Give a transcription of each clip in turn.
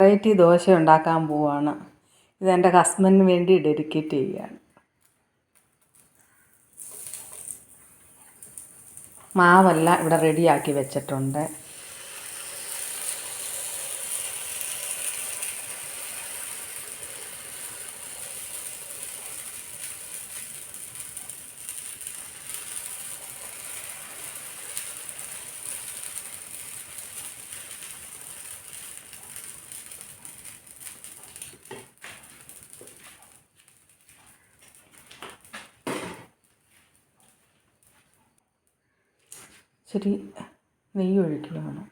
Variety dosa ഉണ്ടാക്കാൻ പോവാണ്. ഇതെൻ്റെ ഹസ്ബൻഡിന് വേണ്ടി ഡെഡിക്കേറ്റ് ചെയ്യുകയാണ്. മാവെല്ലാം ഇവിടെ റെഡിയാക്കി വെച്ചിട്ടുണ്ട്. ഇച്ചിരി നെയ്യ് ഒഴിക്കുകയാണ്.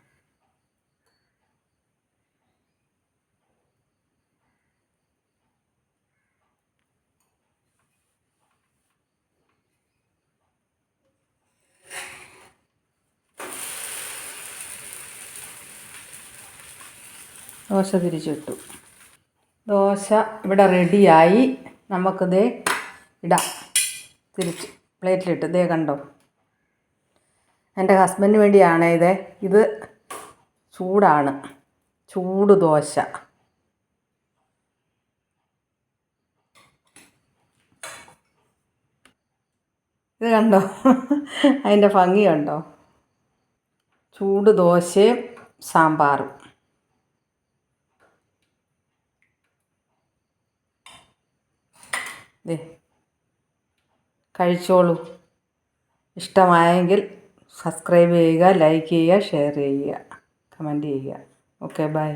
ദോശ തിരിച്ചിട്ടു. ദോശ ഇവിടെ റെഡിയായി. നമുക്കിത് ഇടാം. തിരിച്ച് പ്ലേറ്റിലിട്ട് ദേ കണ്ടോ. എൻ്റെ ഹസ്ബൻഡിന് വേണ്ടിയാണ് ഇത് ചൂടാണ്. ചൂട് ദോശ. ഇത് കണ്ടോ, അതിൻ്റെ ഭംഗി കണ്ടോ. ചൂട് ദോശയും സാമ്പാറും. കഴിച്ചോളൂ. ഇഷ്ടമായെങ്കിൽ സബ്സ്ക്രൈബ് ചെയ്യുക, ലൈക്ക് ചെയ്യുക, ഷെയർ ചെയ്യുക, കമൻറ്റ് ചെയ്യുക. Okay, by.